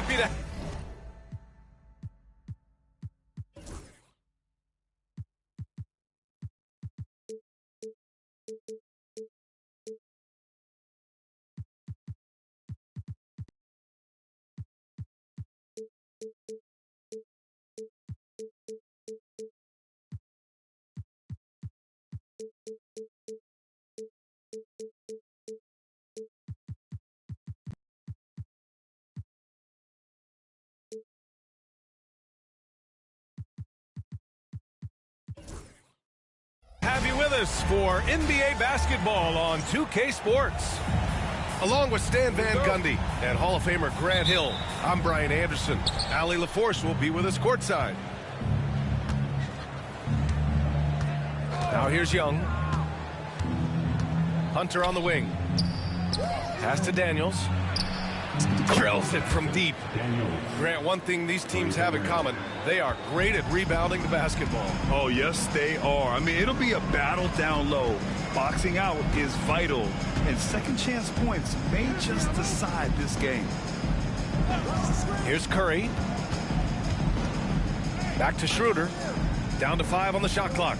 happy to... have you with us for NBA basketball on 2K Sports. Along with Stan Van Gundy and Hall of Famer Grant Hill, I'm Brian Anderson. Allie LaForce will be with us courtside. Now here's Young. Hunter on the wing. Pass to Daniels. Drills it from deep. Grant, one thing these teams have in common, they are great at rebounding the basketball. Oh, yes, they are. I mean, it'll be a battle down low. Boxing out is vital, and second chance points may just decide this game. Here's Curry. Back to Schroeder. Down to 5 on the shot clock.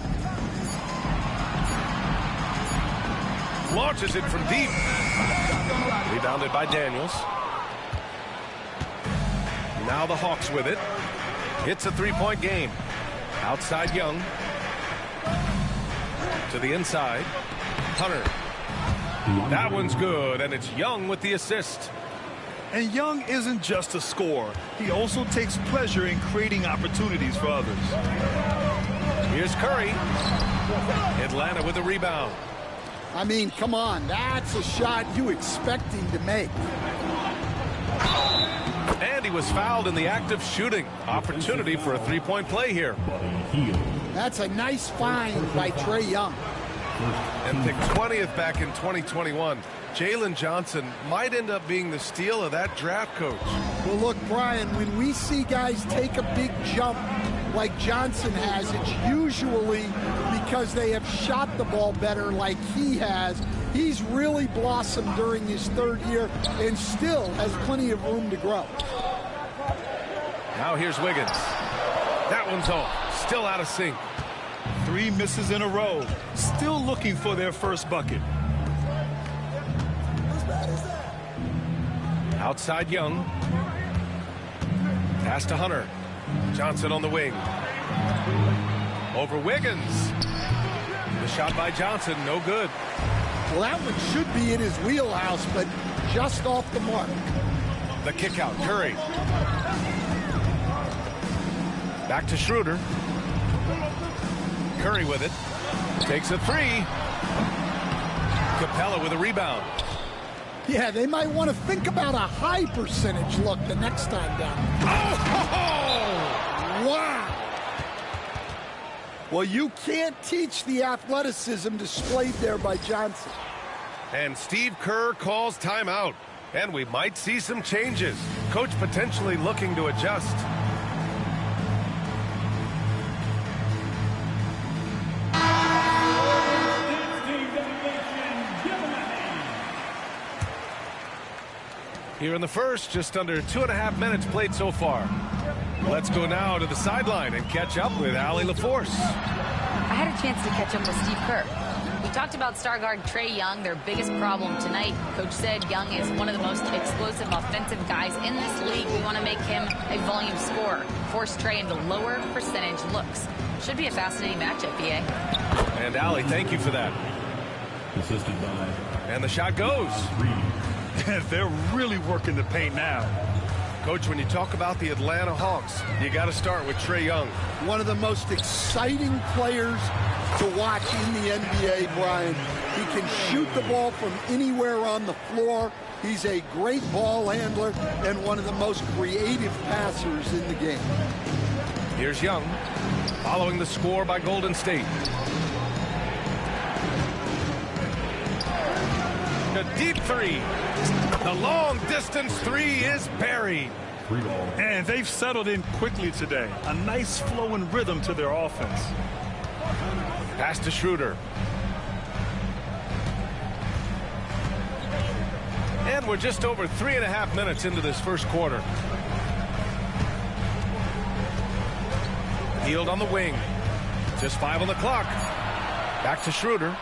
Launches it from deep. Rebounded by Daniels. Now the Hawks with it. It's a three-point game. Outside Young. To the inside. Hunter. That one's good, and it's Young with the assist. And Young isn't just a scorer. He also takes pleasure in creating opportunities for others. Here's Curry. Atlanta with the rebound. I mean, come on. That's a shot you expect him to make. And he was fouled in the act of shooting. Opportunity for a three-point play here. That's a nice find by Trae Young. And picked 20th back in 2021. Jalen Johnson might end up being the steal of that draft, coach. Well, look, Brian, when we see guys take a big jump like Johnson has, it's usually because they have shot the ball better like he has. He's really blossomed during his third year and still has plenty of room to grow. Now here's Wiggins. That one's home. Still out of sync. 3 misses in a row. Still looking for their first bucket. Outside Young. Pass to Hunter. Johnson on the wing. Over Wiggins. The shot by Johnson, no good. Well, that one should be in his wheelhouse, but just off the mark. The kick out, Curry. Back to Schroeder. Curry with it. Takes a three. Capella with a rebound. Yeah, they might want to think about a high percentage look the next time down. Oh! Wow! Well, you can't teach the athleticism displayed there by Johnson. And Steve Kerr calls timeout. And we might see some changes. Coach potentially looking to adjust. Here in the first, just under 2.5 minutes played so far. Let's go now to the sideline and catch up with Allie LaForce. I had a chance to catch up with Steve Kerr. We talked about star guard Trae Young, their biggest problem tonight. Coach said Young is one of the most explosive offensive guys in this league. We want to make him a volume scorer, force Trae into lower percentage looks. Should be a fascinating matchup, BA. And Allie, thank you for that. Assisted by. And the shot goes. They're really working the paint now. Coach, when you talk about the Atlanta Hawks, you got to start with Trae Young. One of the most exciting players to watch in the NBA, Brian. He can shoot the ball from anywhere on the floor. He's a great ball handler and one of the most creative passers in the game. Here's Young, following the score by Golden State. A deep three. The long distance three is buried. And they've settled in quickly today. A nice flow and rhythm to their offense. Pass to Schroeder. And we're just over 3.5 minutes into this first quarter. Healed on the wing. Just 5 on the clock. Back to Schroeder.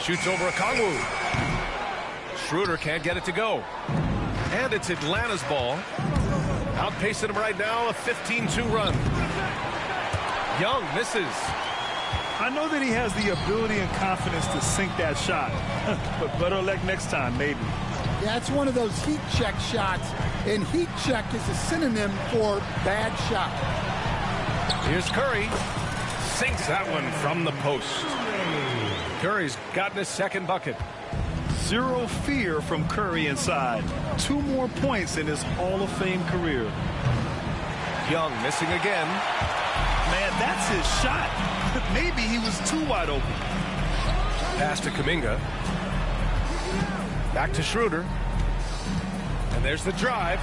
Shoots over a Kongwu. Schroeder can't get it to go. And it's Atlanta's ball. Outpacing him right now, a 15-2 run. Young misses. I know that he has the ability and confidence to sink that shot. But better luck next time, maybe. Yeah, it's one of those heat check shots. And heat check is a synonym for bad shot. Here's Curry. Sinks that one from the post. Curry's gotten his second bucket. Zero fear from Curry inside. 2 more points in his Hall of Fame career. Young missing again. Man, that's his shot. Maybe he was too wide open. Pass to Kuminga. Back to Schroeder. And there's the drive.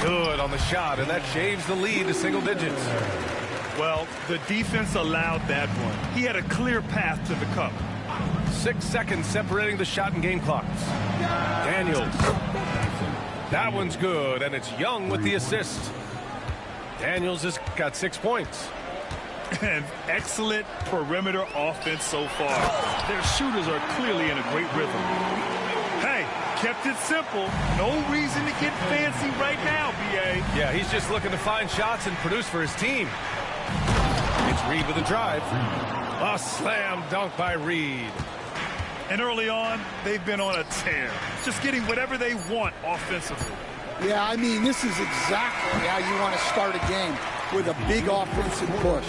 Good on the shot, and that shaves the lead to single digits. Well, the defense allowed that one. He had a clear path to the cup. 6 seconds separating the shot and game clocks. Daniels. That one's good, and it's Young with the assist. Daniels has got 6 points. And excellent perimeter offense so far. Their shooters are clearly in a great rhythm. Hey, kept it simple. No reason to get fancy right now, B.A. Yeah, he's just looking to find shots and produce for his team. It's Reed with a drive. A slam dunk by Reed. And early on, they've been on a tear. Just getting whatever they want offensively. Yeah, I mean, this is exactly how you want to start a game, with a big offensive push.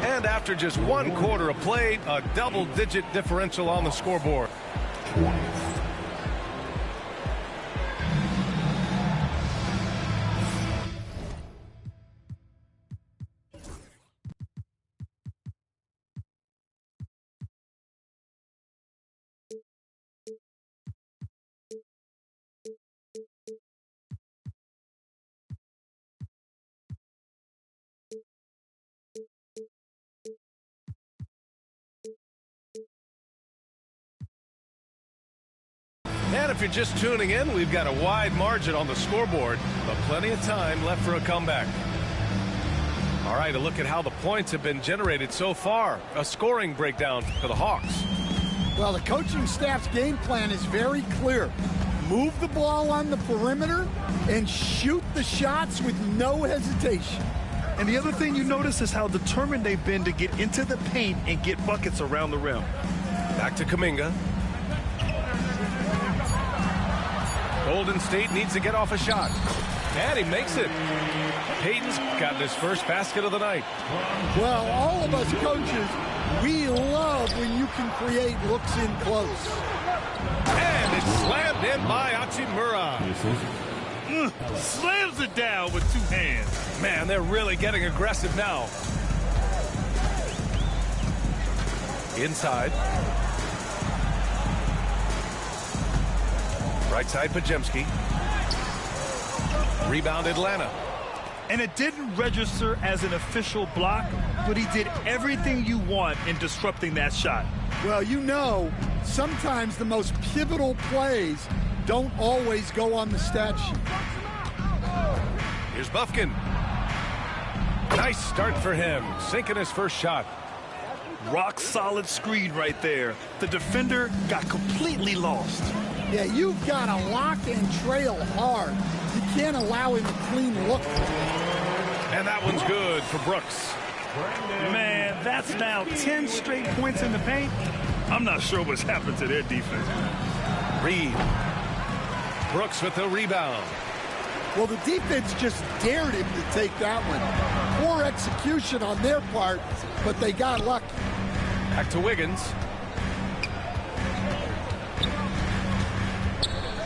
And after just 1 quarter of play, a double-digit differential on the scoreboard. And if you're just tuning in, we've got a wide margin on the scoreboard, but plenty of time left for a comeback. All right, a look at how the points have been generated so far. A scoring breakdown for the Hawks. Well, the coaching staff's game plan is very clear. Move the ball on the perimeter and shoot the shots with no hesitation. And the other thing you notice is how determined they've been to get into the paint and get buckets around the rim. Back to Kuminga. Golden State needs to get off a shot. And he makes it. Payton's gotten his first basket of the night. Well, all of us coaches, we love when you can create looks in close. And it's slammed in by Hachimura. Slams it down with 2 hands. Man, they're really getting aggressive now. Inside. Right side, Pajemski. Rebound, Atlanta. And it didn't register as an official block, but he did everything you want in disrupting that shot. Well, you know, sometimes the most pivotal plays don't always go on the stat sheet. Here's Bufkin. Nice start for him, sinking his first shot. Rock solid screen right there. The defender got completely lost. Yeah, you've got to lock and trail hard. You can't allow him a clean look. And that one's good for Brooks. Man, that's now 10 straight points in the paint. I'm not sure what's happened to their defense. Reed. Brooks with the rebound. Well, the defense just dared him to take that one. Poor execution on their part, but they got lucky. Back to Wiggins.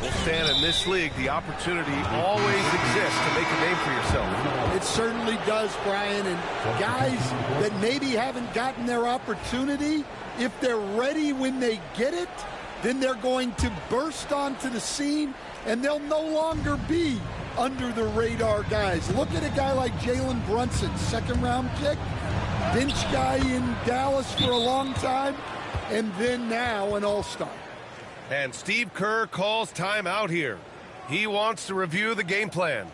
We'll stand in this league. The opportunity always exists to make a name for yourself. It certainly does, Brian. And guys that maybe haven't gotten their opportunity, if they're ready when they get it, then they're going to burst onto the scene, and they'll no longer be under the radar guys. Look at a guy like Jalen Brunson, second-round pick, bench guy in Dallas for a long time, and then now an all-star. And Steve Kerr calls timeout here. He wants to review the game plan.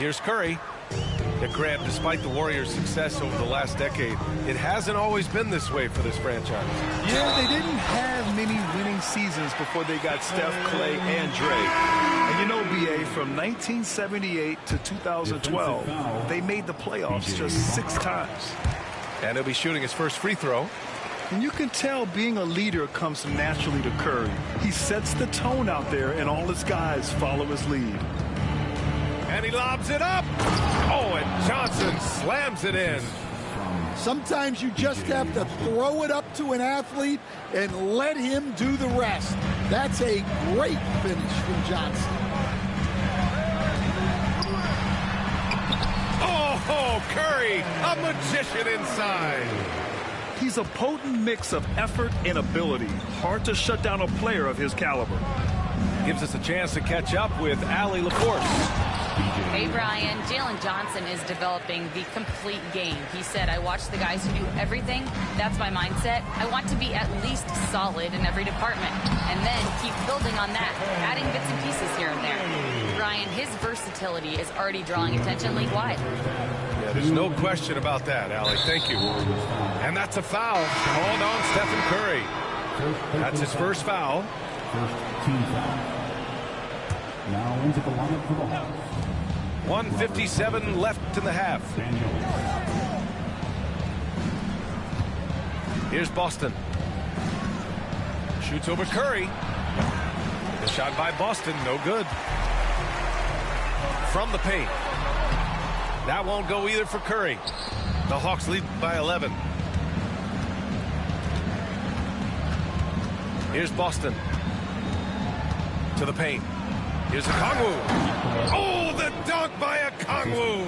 Here's Curry. Grant, despite the Warriors' success over the last decade, it hasn't always been this way for this franchise. Yeah, they didn't have many winning seasons before they got Steph, Clay, and Dre. And you know, B.A., from 1978 to 2012, they made the playoffs just 6 times. And he'll be shooting his first free throw. And you can tell being a leader comes naturally to Curry. He sets the tone out there, and all his guys follow his lead. And he lobs it up. Oh, and Johnson slams it in. Sometimes you just have to throw it up to an athlete and let him do the rest. That's a great finish from Johnson. Oh, Curry, a magician inside. He's a potent mix of effort and ability. Hard to shut down a player of his caliber. Gives us a chance to catch up with Allie LaForce. Hey, Brian, Jalen Johnson is developing the complete game. He said, I watch the guys who do everything. That's my mindset. I want to be at least solid in every department and then keep building on that, adding bits and pieces here and there. Brian, his versatility is already drawing attention league-wide. Yeah, there's no question about that, Allie. Thank you. And that's a foul called on Stephen Curry. That's his first foul. First team foul. Now into the lineup for the Hawks. 1:57 left in the half. Here's Boston. Shoots over Curry. The shot by Boston, no good. From the paint. That won't go either for Curry. The Hawks lead by 11. Here's Boston. To the paint. Here's Okongwu. Oh, the dunk by Okongwu.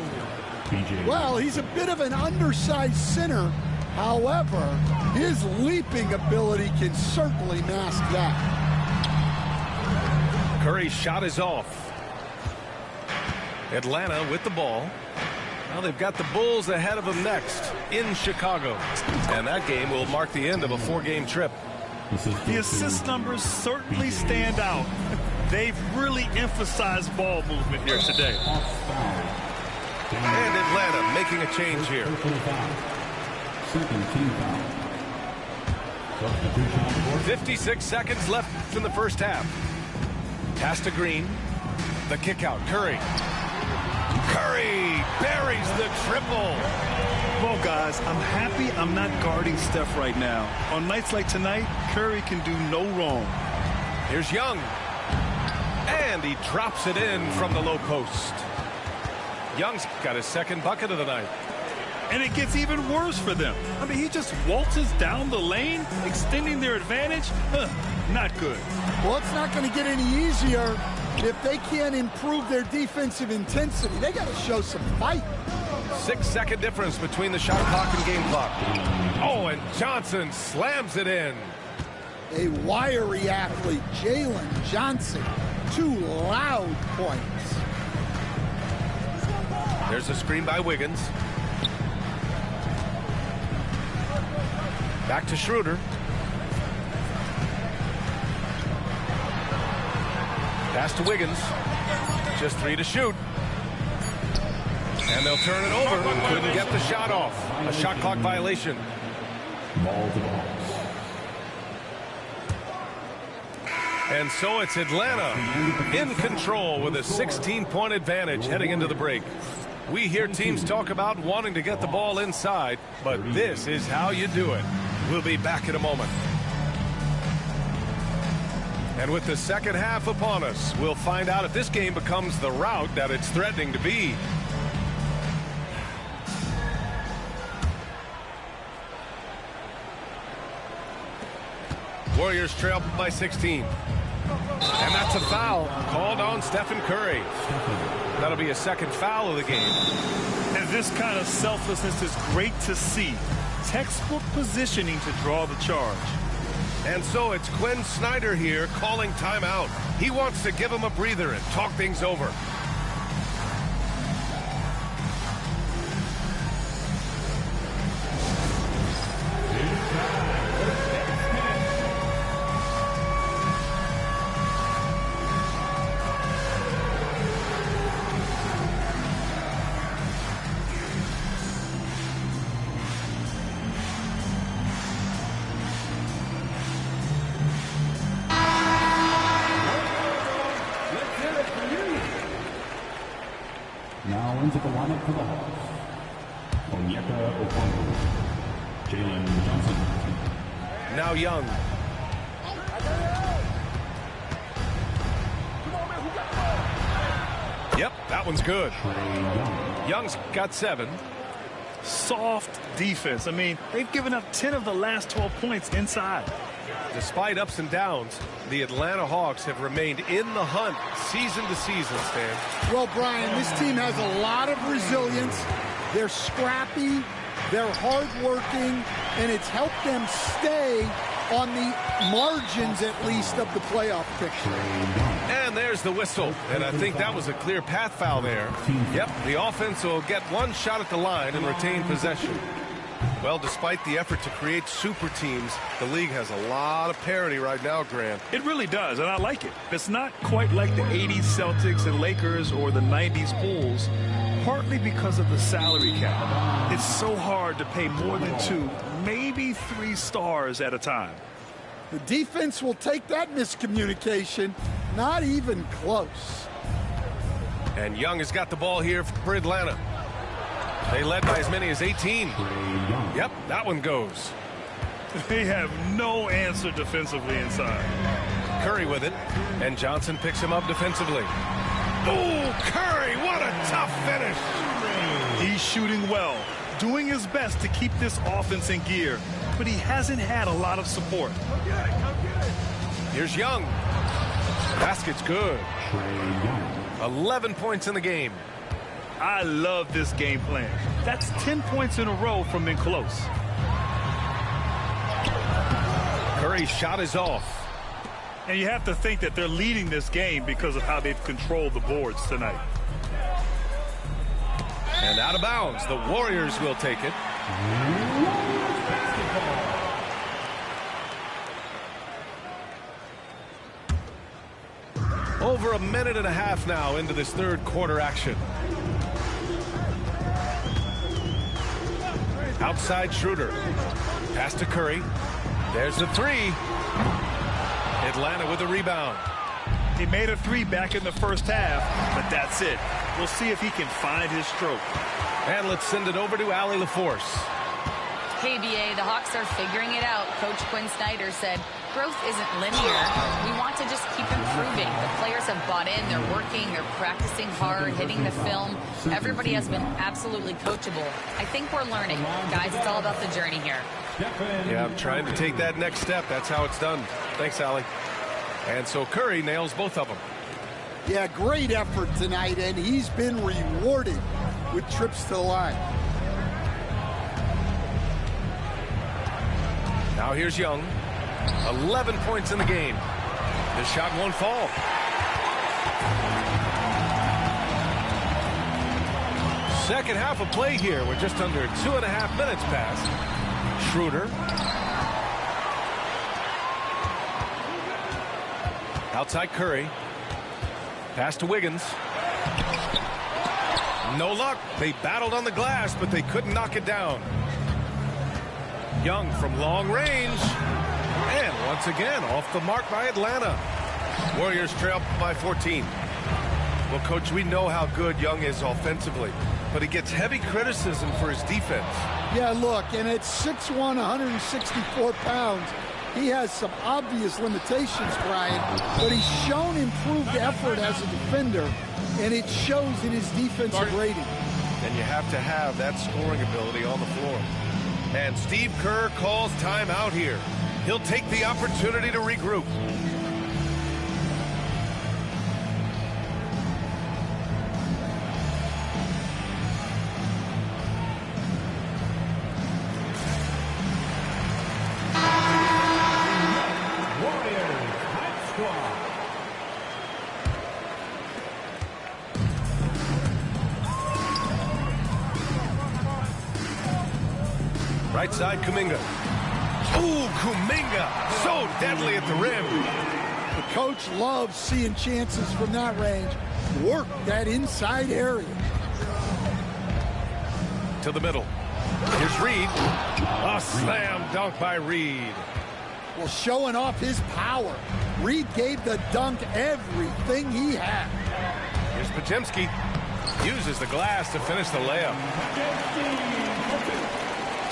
Well, he's a bit of an undersized center. However, his leaping ability can certainly mask that. Curry's shot is off. Atlanta with the ball. Now they've got the Bulls ahead of them next in Chicago. And that game will mark the end of a 4-game trip. The assist numbers certainly stand out. They've really emphasized ball movement here today. And Atlanta making a change here. Second team foul. 56 seconds left in the first half. Pass to Green. The kick out. Curry. Curry buries the triple. Well, guys, I'm happy I'm not guarding Steph right now. On nights like tonight, Curry can do no wrong. Here's Young. And he drops it in from the low post. Young's got his second bucket of the night. And it gets even worse for them. I mean, he just waltzes down the lane, extending their advantage. Not good. Well, it's not going to get any easier if they can't improve their defensive intensity. They got to show some fight. 6-second difference between the shot clock and game clock. Oh, and Johnson slams it in. A wiry athlete, Jalen Johnson. 2 loud points. There's a screen by Wiggins. Back to Schroeder. Pass to Wiggins. Just 3 to shoot. And they'll turn it over. Couldn't get the shot off. A shot clock violation. Ball to the Hawks. And so it's Atlanta in control with a 16-point advantage heading into the break. We hear teams talk about wanting to get the ball inside, but this is how you do it. We'll be back in a moment. And with the second half upon us, we'll find out if this game becomes the rout that it's threatening to be. Warriors trail by 16. And that's a foul called on Stephen Curry. That'll be a second foul of the game. And this kind of selflessness is great to see. Textbook positioning to draw the charge. And so it's Quinn Snyder here calling timeout. He wants to give him a breather and talk things over. Oklahoma, Jalen Johnson. Now Young. Yep, that one's good. Young's got 7. Soft defense. I mean, they've given up 10 of the last 12 points inside. Despite ups and downs, the Atlanta Hawks have remained in the hunt season to season, Stan. Well, Brian, this team has a lot of resilience. They're scrappy, they're hardworking, and it's helped them stay on the margins, at least, of the playoff picture. And there's the whistle. And I think that was a clear path foul there. Yep, the offense will get one shot at the line and retain possession. Well, despite the effort to create super teams, the league has a lot of parity right now, Grant. It really does, and I like it. It's not quite like the 80s Celtics and Lakers or the 90s Bulls, partly because of the salary cap. It's so hard to pay more than 2, maybe 3 stars at a time. The defense will take that miscommunication. Not even close. And Young has got the ball here for Atlanta. They led by as many as 18. Yep, that one goes. They have no answer defensively inside. Curry with it, and Johnson picks him up defensively. Oh, Curry, what a tough finish. He's shooting well, doing his best to keep this offense in gear, but he hasn't had a lot of support. Here's Young. Basket's good. 11 points in the game. I love this game plan. That's 10 points in a row from in close. Curry's shot is off. And you have to think that they're leading this game because of how they've controlled the boards tonight. And out of bounds. The Warriors will take it. Over a minute and a half now into this third quarter action. Outside Schroeder. Pass to Curry. There's the 3. Atlanta with a rebound. He made a 3 back in the first half, but that's it. We'll see if he can find his stroke. And let's send it over to Allie LaForce. Hey, BA, the Hawks are figuring it out. Coach Quinn Snyder said, growth isn't linear. We want to just keep improving. The players have bought in. They're working. They're practicing hard, hitting the film. Everybody has been absolutely coachable. I think we're learning. Guys, it's all about the journey here. Yeah, I'm trying to take that next step. That's how it's done. Thanks, Allie. And so Curry nails both of them. Yeah, great effort tonight, and he's been rewarded with trips to the line. Now here's Young. 11 points in the game. This shot won't fall. Second half of play here. We're just under 2.5 minutes past. Schroeder. Outside Curry. Pass to Wiggins. No luck. They battled on the glass, but they couldn't knock it down. Young from long range. And once again, off the mark by Atlanta. Warriors trail by 14. Well, Coach, we know how good Young is offensively, but he gets heavy criticism for his defense. Yeah, look, and at 6'1", 164 pounds, he has some obvious limitations, Brian, but he's shown improved effort as a defender, and it shows in his defensive rating. And you have to have that scoring ability on the floor. And Steve Kerr calls timeout here. He'll take the opportunity to regroup. Right side, Kuminga. Ooh, Kuminga, so deadly at the rim. The coach loves seeing chances from that range. Work that inside area. To the middle. Here's Reed. A slam dunk by Reed. Well, showing off his power. Reed gave the dunk everything he had. Here's Podziemski. Uses the glass to finish the layup.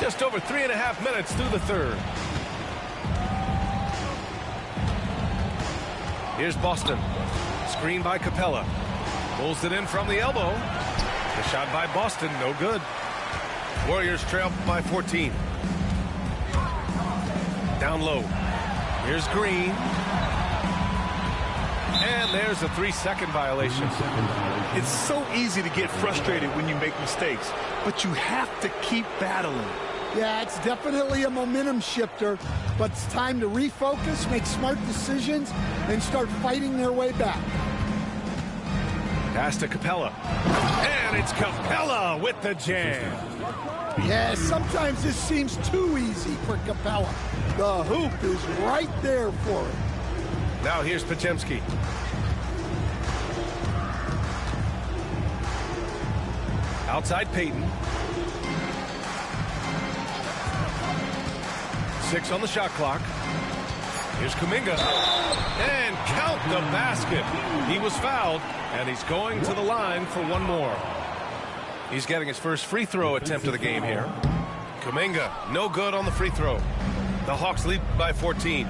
Just over 3.5 minutes through the third. Here's Boston. Screen by Capella. Pulls it in from the elbow. The shot by Boston, no good. Warriors trail by 14. Down low. Here's Green. And there's a 3-second violation. It's so easy to get frustrated when you make mistakes, but you have to keep battling. Yeah, it's definitely a momentum shifter, but it's time to refocus, make smart decisions, and start fighting their way back. Pass to Capella. And it's Capella with the jam. Yeah, sometimes this seems too easy for Capella. The hoop is right there for him. Now here's Podziemski. Outside Payton. 6 on the shot clock. Here's Kuminga. And count the basket. He was fouled, and he's going to the line for one more. He's getting his first free throw attempt of the game here. Kuminga, no good on the free throw. The Hawks lead by 14.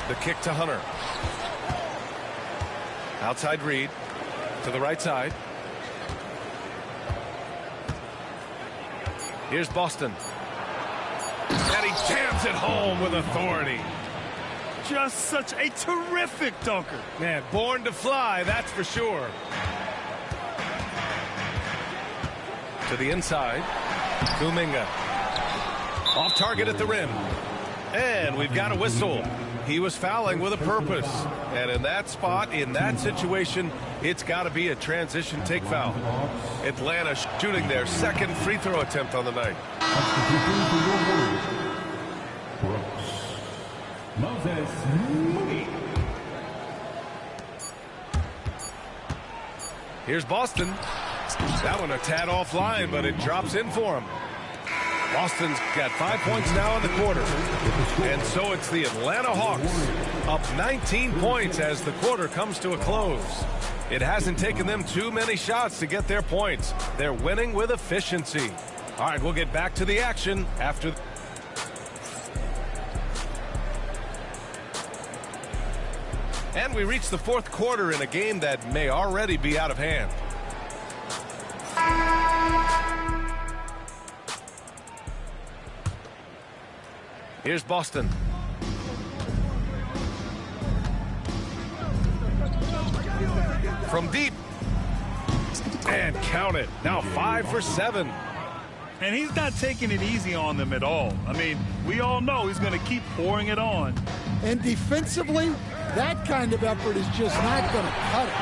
The kick to Hunter. Outside Reed. To the right side. Here's Boston. And he jams it home with authority. Just such a terrific dunker. Man, born to fly, that's for sure. To the inside. Kuminga. Off target at the rim. And we've got a whistle. He was fouling with a purpose. And in that spot, in that situation, it's got to be a transition take foul. Atlanta shooting their second free throw attempt on the night. Here's Boston. That one a tad offline, but it drops in for him. Boston's got 5 points now in the quarter. And so it's the Atlanta Hawks up 19 points as the quarter comes to a close. It hasn't taken them too many shots to get their points. They're winning with efficiency. All right, we'll get back to the action after. And we reach the fourth quarter in a game that may already be out of hand. Here's Boston. From deep. And count it. Now 5 for 7. And he's not taking it easy on them at all. I mean, we all know he's going to keep pouring it on. And defensively, that kind of effort is just not going to cut it.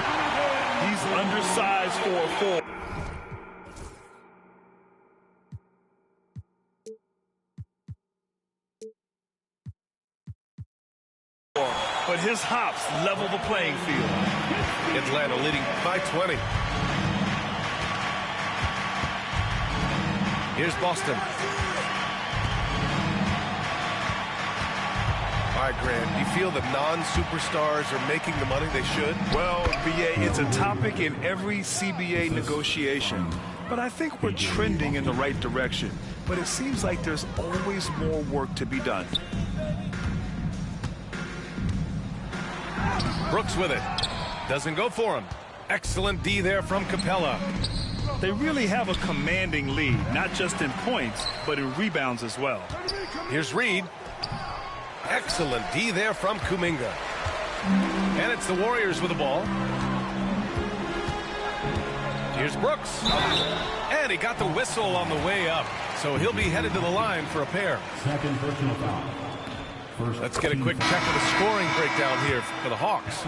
He's undersized for a 4. But his hops level the playing field. Atlanta leading by 20. Here's Boston. All right, Grant, you feel the non-superstars are making the money they should? Well, BA, it's a topic in every CBA negotiation. But I think we're trending in the right direction. But it seems like there's always more work to be done. Brooks with it. Doesn't go for him. Excellent D there from Capella. They really have a commanding lead, not just in points, but in rebounds as well. Here's Reed. Excellent D there from Kuminga. And it's the Warriors with the ball. Here's Brooks. And he got the whistle on the way up. So he'll be headed to the line for a pair. Second personal foul. Let's get a quick check of the scoring breakdown here for the Hawks.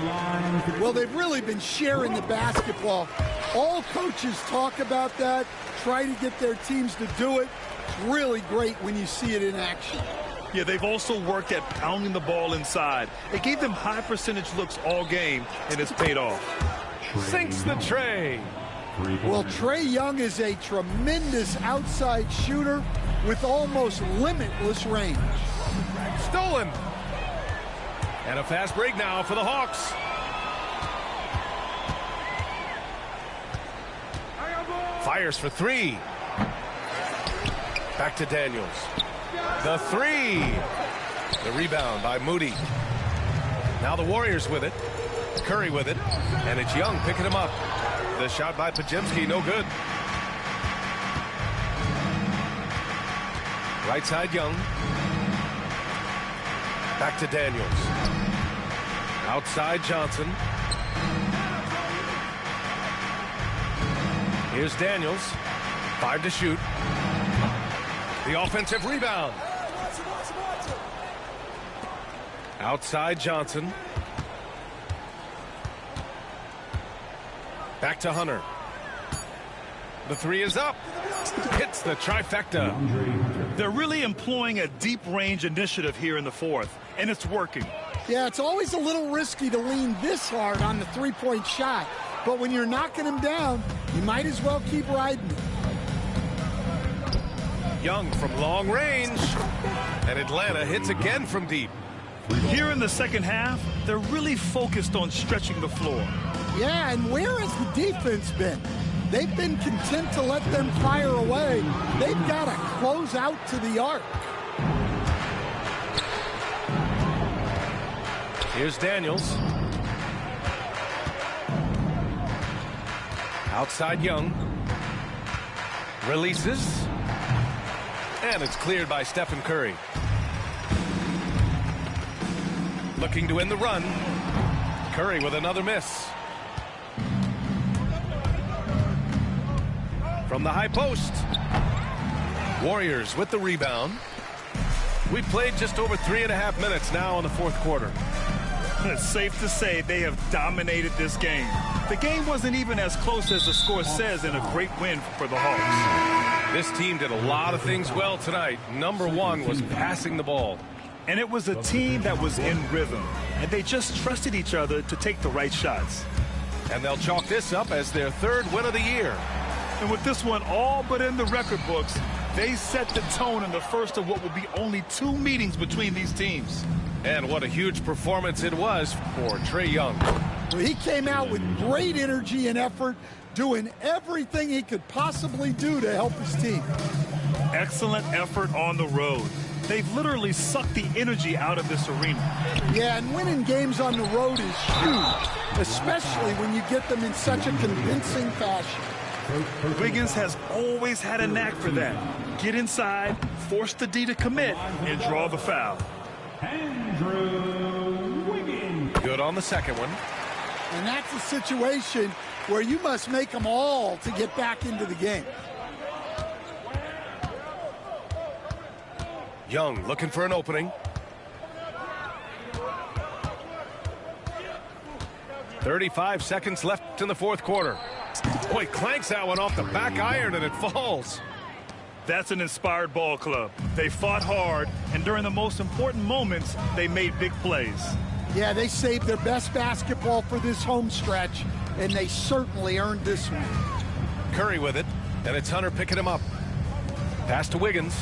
Well, they've really been sharing the basketball. All coaches talk about that, try to get their teams to do it. It's really great when you see it in action. Yeah, they've also worked at pounding the ball inside. It gave them high percentage looks all game, and it's paid off. Sinks the tray. Well, Trae Young is a tremendous outside shooter with almost limitless range. Stolen. And a fast break now for the Hawks. Fires for three. Back to Daniels. The three. The rebound by Moody. Now the Warriors with it. Curry with it. And it's Young picking him up. The shot by Podziemski, no good. Right side Young. Back to Daniels. Outside Johnson. Here's Daniels. 5 to shoot. The offensive rebound. Outside Johnson. Back to Hunter. The three is up. Hits the trifecta. They're really employing a deep range initiative here in the fourth, and it's working. Yeah, it's always a little risky to lean this hard on the three-point shot. But when you're knocking him down, you might as well keep riding it. Young from long range. And Atlanta hits again from deep. Here in the second half, they're really focused on stretching the floor. Yeah, and where has the defense been? They've been content to let them fire away. They've got to close out to the arc. Here's Daniels. Outside Young. Releases. And it's cleared by Stephen Curry. Looking to win the run. Curry with another miss. From the high post. Warriors with the rebound. We've played just over 3.5 minutes now in the fourth quarter. It's safe to say they have dominated this game. The game wasn't even as close as the score says in a great win for the Hawks. This team did a lot of things well tonight. Number one was passing the ball. And it was a team that was in rhythm. And they just trusted each other to take the right shots. And they'll chalk this up as their third win of the year. And with this one all but in the record books, they set the tone in the first of what will be only 2 meetings between these teams. And what a huge performance it was for Trae Young. Well, he came out with great energy and effort, doing everything he could possibly do to help his team. Excellent effort on the road. They've literally sucked the energy out of this arena. Yeah, and winning games on the road is huge, especially when you get them in such a convincing fashion. Wiggins has always had a knack for that. Get inside, force the D to commit, and draw the foul. Andrew Wiggins. Good on the second one. And that's a situation where you must make them all to get back into the game. Young looking for an opening. 35 seconds left in the fourth quarter. Boy, clanks that one off the back iron and it falls. That's an inspired ball club. They fought hard, and during the most important moments, they made big plays. Yeah, they saved their best basketball for this home stretch, and they certainly earned this one. Curry with it, and it's Hunter picking him up. Pass to Wiggins.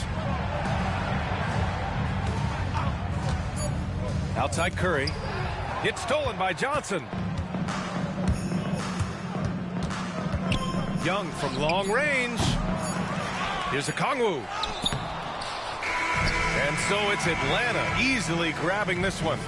Outside Curry. It's stolen by Johnson. Young from long range. Here's a Kongwu. And so it's Atlanta easily grabbing this one.